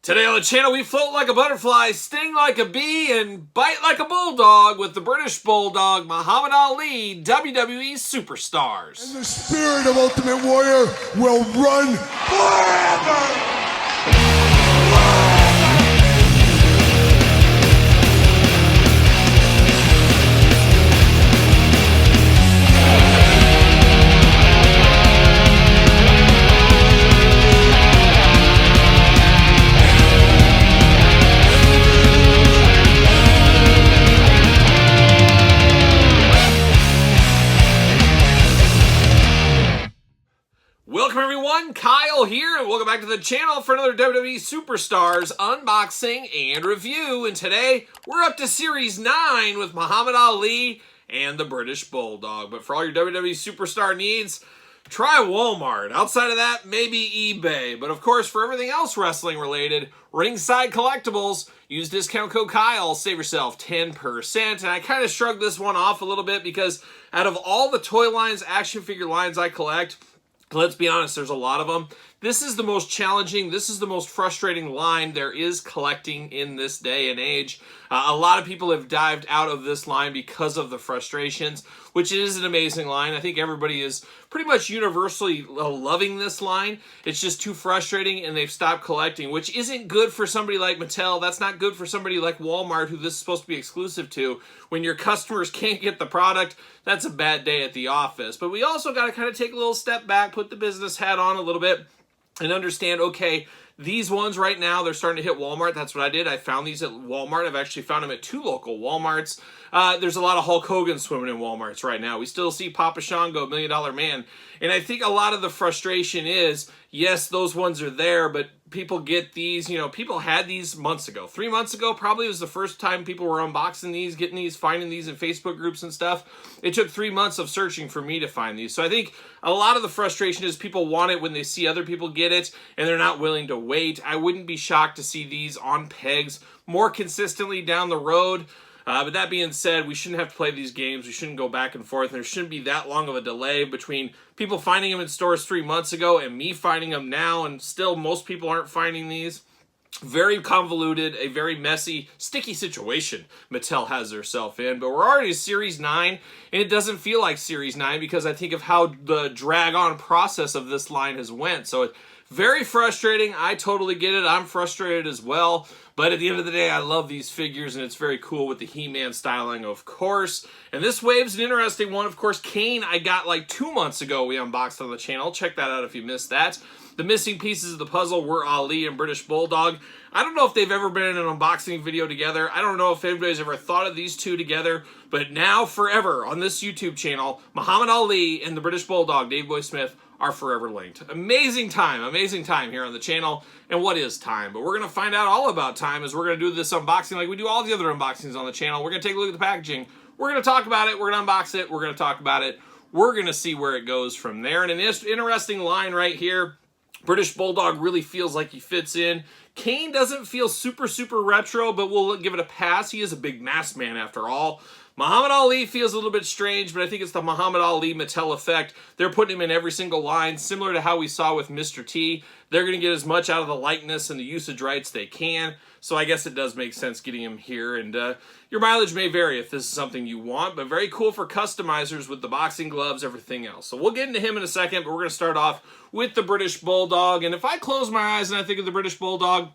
Today on the channel, we float like a butterfly, sting like a bee, and bite like a bulldog with the British Bulldog, Muhammad Ali, WWE Superstars. And the spirit of Ultimate Warrior will run forever! Welcome everyone, Kyle here, and welcome back to the channel for another WWE Superstars unboxing and review. And today, we're up to Series 9 with Muhammad Ali and the British Bulldog. But for all your WWE Superstar needs, try Walmart. Outside of that, maybe eBay. But of course, for everything else wrestling related, Ringside Collectibles, use discount code Kyle, save yourself 10%. And I kind of shrugged this one off a little bit because out of all the toy lines, action figure lines I collect, let's be honest, there's a lot of them. This is the most challenging, this is the most frustrating line there is collecting in this day and age. A lot of people have dived out of this line because of the frustrations, which is an amazing line. I think everybody is pretty much universally loving this line. It's just too frustrating and they've stopped collecting, which isn't good for somebody like Mattel. That's not good for somebody like Walmart, who this is supposed to be exclusive to. When your customers can't get the product, that's a bad day at the office. But we also got to kind of take a little step back, put the business hat on a little bit, and understand, okay, these ones right now, they're starting to hit Walmart. That's what I did. I found these at Walmart. I've actually found them at 2 local Walmarts. There's a lot of Hulk Hogan swimming in Walmarts right now. We still see Papa Shango, $1 Million Man. And I think a lot of the frustration is, yes, those ones are there, but people get these, you know, people had these months ago. 3 months ago probably was the first time people were unboxing these, getting these, finding these in Facebook groups and stuff. It took 3 months of searching for me to find these. So I think a lot of the frustration is people want it when they see other people get it and they're not willing to wait. I wouldn't be shocked to see these on pegs more consistently down the road. But that being said, we shouldn't have to play these games. We shouldn't go back and forth. There shouldn't be that long of a delay between people finding them in stores 3 months ago and me finding them now, and still most people aren't finding these. Very convoluted, a very messy, sticky situation Mattel has herself in. But we're already Series 9, and it doesn't feel like Series 9 because I think of how the drag-on process of this line has went. So it's very frustrating. I totally get it. I'm frustrated as well. But at the end of the day, I love these figures, and it's very cool with the He-Man styling, of course. And this wave's an interesting one. Of course, Kane I got like 2 months ago we unboxed on the channel. Check that out if you missed that. The missing pieces of the puzzle were Ali and British Bulldog. I don't know if they've ever been in an unboxing video together. I don't know if anybody's ever thought of these two together. But now, forever, on this YouTube channel, Muhammad Ali and the British Bulldog, Dave Boy Smith, are forever linked. Amazing time here on the channel. And what is time? But we're going to find out all about time as we're going to do this unboxing like we do all the other unboxings on the channel. We're going to take a look at the packaging. We're going to talk about it. We're going to unbox it. We're going to talk about it. We're going to see where it goes from there. And an interesting line right here. British Bulldog really feels like he fits in. Kane doesn't feel super retro, but we'll give it a pass. He is a big masked man after all. Muhammad Ali feels a little bit strange, but I think it's the Muhammad Ali Mattel effect. They're putting him in every single line, similar to how we saw with Mr. T. They're going to get as much out of the likeness and the usage rights they can. So I guess it does make sense getting him here. And your mileage may vary if this is something you want, but very cool for customizers with the boxing gloves, everything else. So we'll get into him in a second, but we're going to start off with the British Bulldog. And if I close my eyes and I think of the British Bulldog,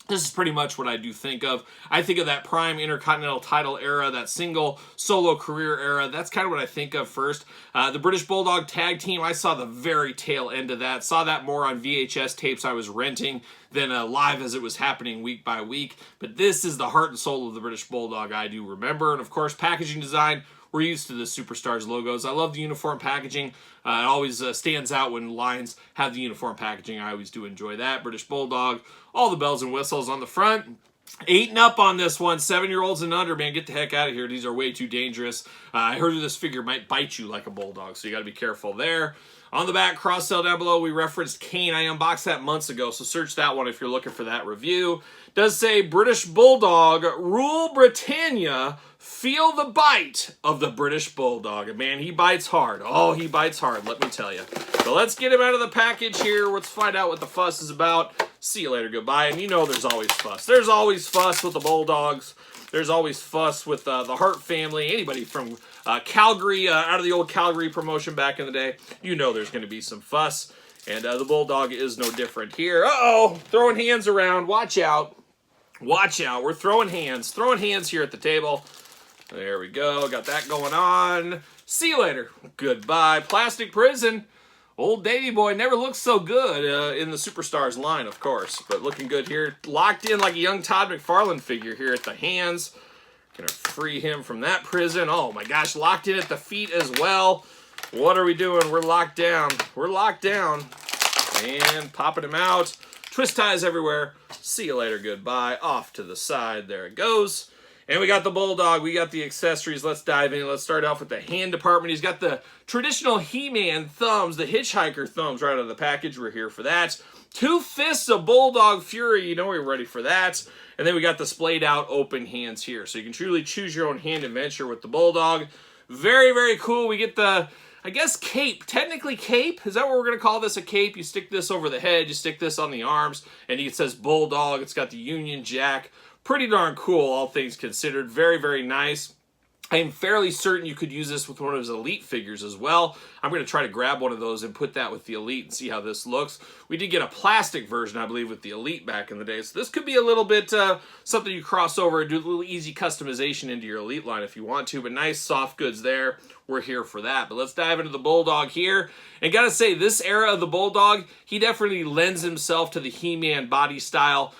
this is pretty much what I do think of. I think of that prime Intercontinental title era, that single solo career era. That's kind of what I think of first. The British Bulldog tag team, I saw the very tail end of that. Saw that more on VHS tapes I was renting than live as it was happening week by week. But this is the heart and soul of the British Bulldog I do remember. And of course, packaging design. We're used to the Superstars logos. I love the uniform packaging. It always stands out when lines have the uniform packaging. I always do enjoy that. British Bulldog, all the bells and whistles on the front. 8 and up on this one. 7-year-olds and under, man, get the heck out of here. These are way too dangerous. I heard this figure might bite you like a bulldog, so you got to be careful there. On the back, cross sell down below, we referenced Kane. I unboxed that months ago, so search that one if you're looking for that review. Does say British Bulldog, rule Britannia, feel the bite of the British Bulldog. And man, he bites hard. Oh, he bites hard, let me tell you. So let's get him out of the package here. Let's find out what the fuss is about. See you later, goodbye. And you know there's always fuss. There's always fuss with the Bulldogs. There's always fuss with the Hart family. Anybody from Calgary, out of the old Calgary promotion back in the day, you know there's going to be some fuss. And the Bulldog is no different here. Uh-oh, throwing hands around. Watch out. Watch out. We're throwing hands. Throwing hands here at the table. There we go. Got that going on. See you later. Goodbye. Plastic Prison. Old Davey boy never looked so good in the Superstars line, of course. But looking good here. Locked in like a young Todd McFarlane figure here at the hands. Gonna free him from that prison. Oh my gosh, locked in at the feet as well. What are we doing? We're locked down. We're locked down. And popping him out. Twist ties everywhere. See you later. Goodbye. Off to the side. There it goes. And we got the Bulldog. We got the accessories. Let's dive in. Let's start off with the hand department. He's got the traditional He-Man thumbs, the hitchhiker thumbs right out of the package. We're here for that. 2 fists of Bulldog Fury. You know we're ready for that. And then we got the splayed out open hands here. So you can truly choose your own hand adventure with the Bulldog. Very, very cool. We get the, I guess, cape. Technically cape. Is that what we're going to call this, a cape? You stick this over the head. You stick this on the arms. And it says Bulldog. It's got the Union Jack. Pretty darn cool, all things considered. Very, very nice. I am fairly certain you could use this with one of his Elite figures as well. I'm going to try to grab one of those and put that with the Elite and see how this looks. We did get a plastic version, I believe, with the Elite back in the day. So this could be a little bit something you cross over and do a little easy customization into your Elite line if you want to. But nice soft goods there. We're here for that. But let's dive into the Bulldog here. And gotta say, this era of the Bulldog, he definitely lends himself to the He-Man body style.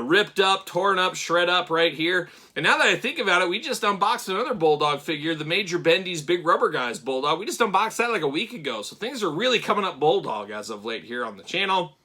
Ripped up, torn up, shred up right here. And now that I think about it, we just unboxed another Bulldog figure, the Major Bendy's Big Rubber Guys Bulldog. We just unboxed that like a week ago. So things are really coming up Bulldog as of late here on the channel.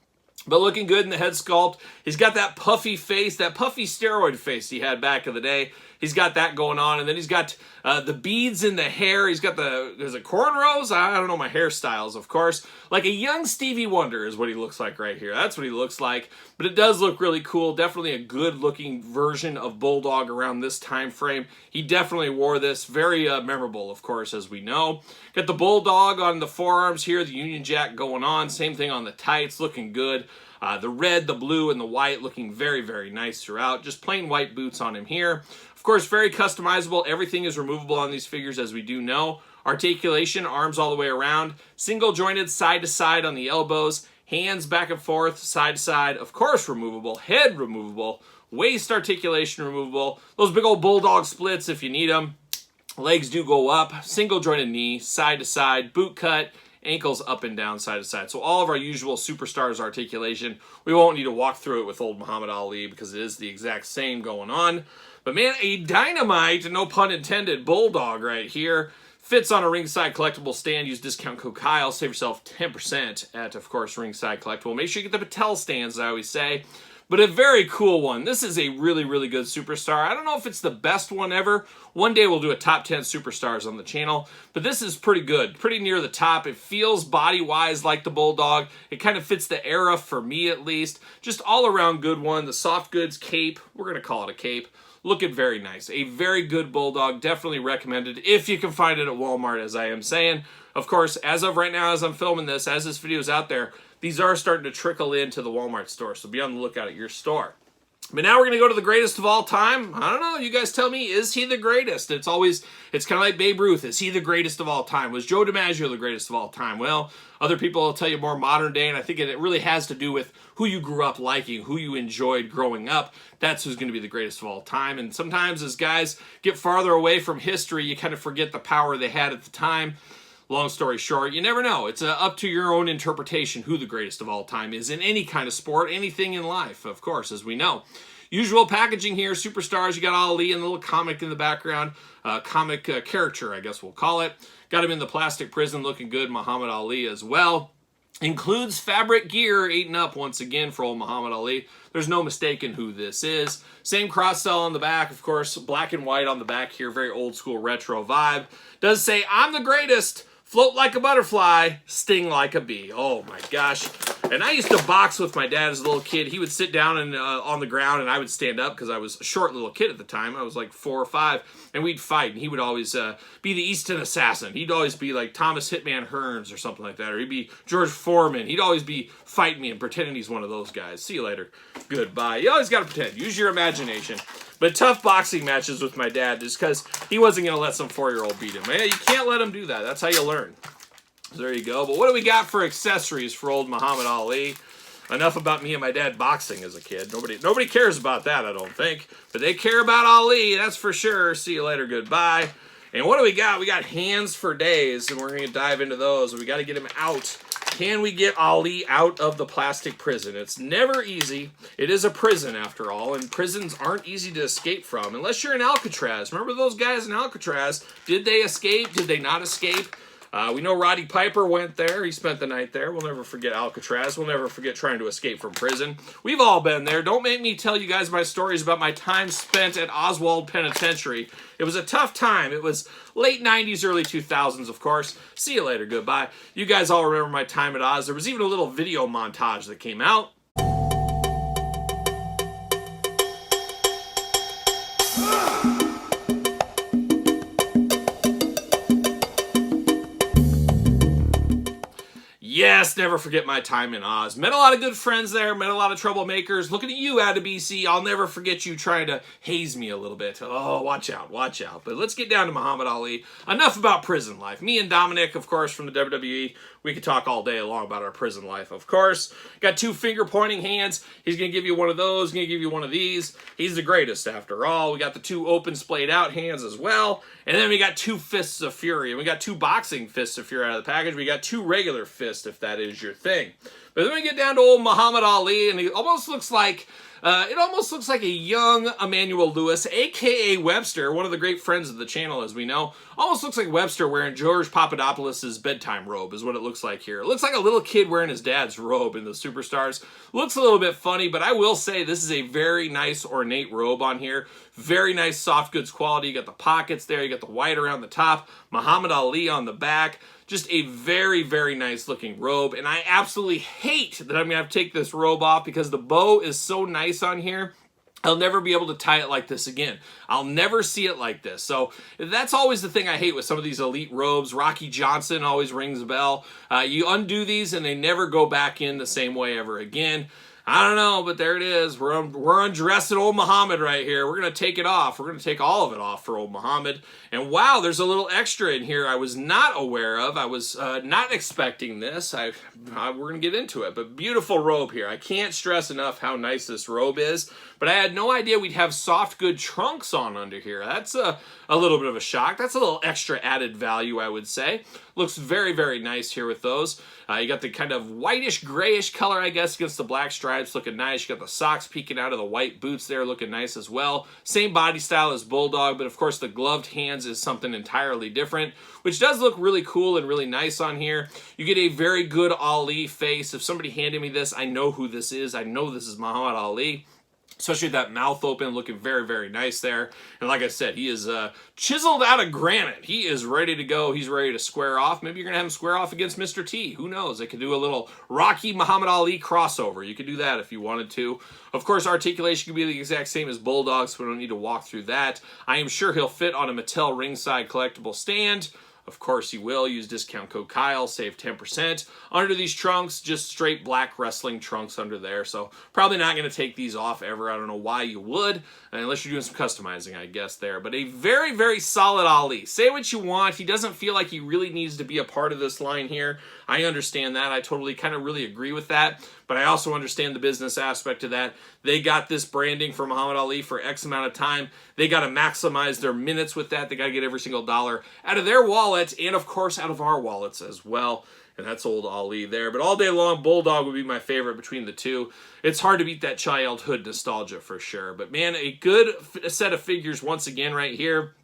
But looking good in the head sculpt. He's got that puffy face, that puffy steroid face he had back in the day. He's got that going on. And then he's got the beads in the hair. He's got there's a cornrows. I don't know my hairstyles, of course. Like a young Stevie Wonder is what he looks like right here. That's what he looks like. But it does look really cool. Definitely a good looking version of Bulldog around this time frame. He definitely wore this. Very memorable, of course, as we know. Got the Bulldog on the forearms here. The Union Jack going on. Same thing on the tights. Looking good. The red, the blue, and the white looking very, very nice throughout. Just plain white boots on him here. Of course, very customizable. Everything is removable on these figures, as we do know. Articulation, arms all the way around. Single jointed side to side on the elbows. Hands back and forth, side to side. Of course, removable. Head removable. Waist articulation removable. Those big old Bulldog splits if you need them. Legs do go up. Single jointed knee, side to side. Boot cut. Ankles up and down, side to side. So all of our usual Superstars articulation. We won't need to walk through it with old Muhammad Ali because it is the exact same going on. But man, a dynamite, no pun intended, Bulldog right here. Fits on a Ringside Collectible stand. Use discount code Kyle. Save yourself 10% at, of course, Ringside Collectible. Make sure you get the Patel stands, as I always say. But a very cool one. This is a really, really good Superstar. I don't know if it's the best one ever. One day we'll do a top 10 Superstars on the channel. But this is pretty good. Pretty near the top. It feels body-wise like the Bulldog. It kind of fits the era, for me at least. Just all-around good one. The soft goods cape. We're going to call it a cape. Looking very nice. A very good Bulldog. Definitely recommended if you can find it at Walmart, as I am saying. Of course, as of right now, as I'm filming this, as this video is out there, these are starting to trickle into the Walmart store. So be on the lookout at your store. But now we're going to go to the greatest of all time. I don't know. You guys tell me, is he the greatest? It's kind of like Babe Ruth. Is he the greatest of all time? Was Joe DiMaggio the greatest of all time? Well, other people will tell you more modern day, and I think it really has to do with who you grew up liking, who you enjoyed growing up. That's who's going to be the greatest of all time. And sometimes as guys get farther away from history, you kind of forget the power they had at the time. Long story short, you never know. It's up to your own interpretation who the greatest of all time is in any kind of sport, anything in life, of course, as we know. Usual packaging here, Superstars. You got Ali and a little comic in the background. Comic character, I guess we'll call it. Got him in the plastic prison, looking good. Muhammad Ali as well. Includes fabric gear, eaten up once again for old Muhammad Ali. There's no mistaking who this is. Same cross cell on the back, of course. Black and white on the back here. Very old school retro vibe. Does say, I'm the greatest. Float like a butterfly, sting like a bee. Oh my gosh. And I used to box with my dad as a little kid. He would sit down and on the ground and I would stand up because I was a short little kid at the time. I was like 4 or 5 and we'd fight and he would always be the Easton Assassin. He'd always be like Thomas Hitman Hearns or something like that. Or he'd be George Foreman. He'd always be fighting me and pretending he's one of those guys. See you later. Goodbye. You always got to pretend. Use your imagination. But tough boxing matches with my dad just because he wasn't going to let some 4-year-old beat him. Man, you can't let him do that. That's how you learn. So there you go. But what do we got for accessories for old Muhammad Ali? Enough about me and my dad boxing as a kid. Nobody cares about that, I don't think. But they care about Ali, that's for sure. See you later. Goodbye. And what do we got? We got hands for days, and we're going to dive into those. We got to get him out. Can we get Ali out of the plastic prison? It's never easy. It is a prison, after all, and prisons aren't easy to escape from, unless you're in Alcatraz. Remember those guys in Alcatraz? Did they escape? Did they not escape? We know Roddy Piper went there. He spent the night there. We'll never forget Alcatraz. We'll never forget trying to escape from prison. We've all been there. Don't make me tell you guys my stories about my time spent at Oswald Penitentiary. It was a tough time. It was late 90s, early 2000s, of course. See you later. Goodbye. You guys all remember my time at Oz. There was even a little video montage that came out. Yes, never forget my time in Oz. Met a lot of good friends there, met a lot of troublemakers. Looking at you out of BC, I'll never forget you trying to haze me a little bit. Oh, watch out, watch out. But let's get down to Muhammad Ali. Enough about prison life. Me and Dominic, of course, from the WWE, we could talk all day long about our prison life, of course. Got 2 finger-pointing hands. He's going to give you one of those, going to give you one of these. He's the greatest, after all. We got the 2 open, splayed-out hands as well. And then we got 2 fists of fury. And we got 2 boxing fists of fury out of the package. We got 2 regular fists, if that is your thing. But then we get down to old Muhammad Ali, and he almost looks like... it almost looks like a young Emmanuel Lewis, a.k.a. Webster, one of the great friends of the channel, as we know. Almost looks like Webster wearing George Papadopoulos' bedtime robe is what it looks like here. It looks like a little kid wearing his dad's robe in the Superstars. Looks a little bit funny, but I will say this is a very nice ornate robe on here. Very nice soft goods quality. You got the pockets there. You got the white around the top. Muhammad Ali on the back. Just a very, very nice looking robe. And I absolutely hate that I'm going to have to take this robe off because the bow is so nice on here. I'll never be able to tie it like this again. I'll never see it like this. So that's always the thing I hate with some of these elite robes. Rocky Johnson always rings a bell. You undo these and they never go back in the same way ever again. I don't know, but there it is. We're undressing old Muhammad right here. We're going to take it off. We're going to take all of it off for old Muhammad. And wow, there's a little extra in here I was not aware of. I was not expecting this. We're going to get into it. But beautiful robe here. I can't stress enough how nice this robe is. But I had no idea we'd have soft good trunks on under here. That's a little bit of a shock. That's a little extra added value, I would say. Looks very, very nice here with those. You got the kind of whitish, grayish color, I guess, against the black stripes. Looking nice. You got the socks peeking out of the white boots there. Looking nice as well. Same body style as Bulldog, but of course the gloved hands is something entirely different, which does look really cool and really nice on here. You get a very good Ali face. If somebody handed me this, I know who this is. I know this is Muhammad Ali. Especially with that mouth open, looking very, very nice there. And like I said, he is chiseled out of granite. He is ready to go. He's ready to square off. Maybe you're going to have him square off against Mr. T. Who knows? They could do a little Rocky Muhammad Ali crossover. You could do that if you wanted to. Of course, articulation could be the exact same as Bulldog, so we don't need to walk through that. I am sure he'll fit on a Mattel ringside collectible stand. Of course he will. Use discount code Kyle, save 10%. Under these trunks, just straight black wrestling trunks under there. So probably not going to take these off ever. I don't know why you would, unless you're doing some customizing, I guess, there. But a very, very solid Ali. Say what you want. He doesn't feel like he really needs to be a part of this line here. I understand that. I totally kind of really agree with that. But I also understand the business aspect of that. They got this branding for Muhammad Ali for X amount of time. They got to maximize their minutes with that. They got to get every single dollar out of their wallet and, of course, out of our wallets as well. And that's old Ali there. But all day long, Bulldog would be my favorite between the two. It's hard to beat that childhood nostalgia for sure. But, man, a good set of figures once again right here.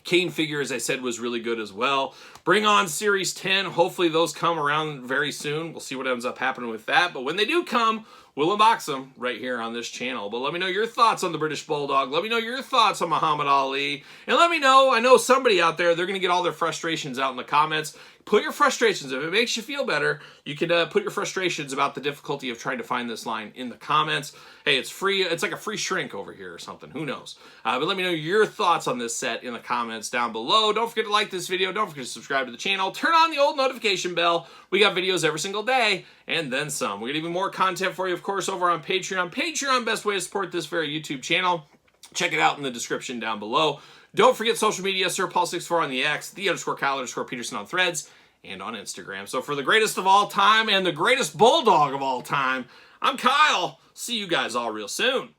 Kane figure, as I said, was really good as well. Bring on Series 10. Hopefully those come around very soon. We'll see what ends up happening with that. But when they do come, we'll unbox them right here on this channel. But let me know your thoughts on the British Bulldog. Let me know your thoughts on Muhammad Ali. And let me know, I know somebody out there, they're going to get all their frustrations out in the comments. put your frustrations, if it makes you feel better, you can put your frustrations about the difficulty of trying to find this line in the comments. Hey, it's free. It's like a free shrink over here or something. Who knows? But let me know your thoughts on this set in the comments down below. Don't forget to like this video. Don't forget to subscribe to the channel. Turn on the old notification bell. We got videos every single day and then some. We got even more content for you, of course, over on Patreon. Patreon, best way to support this very YouTube channel. Check it out in the description down below. Don't forget social media, Sir Paul64 on the X, _Kyle_Peterson on Threads, and on Instagram. So for the greatest of all time and the greatest Bulldog of all time, I'm Kyle. See you guys all real soon.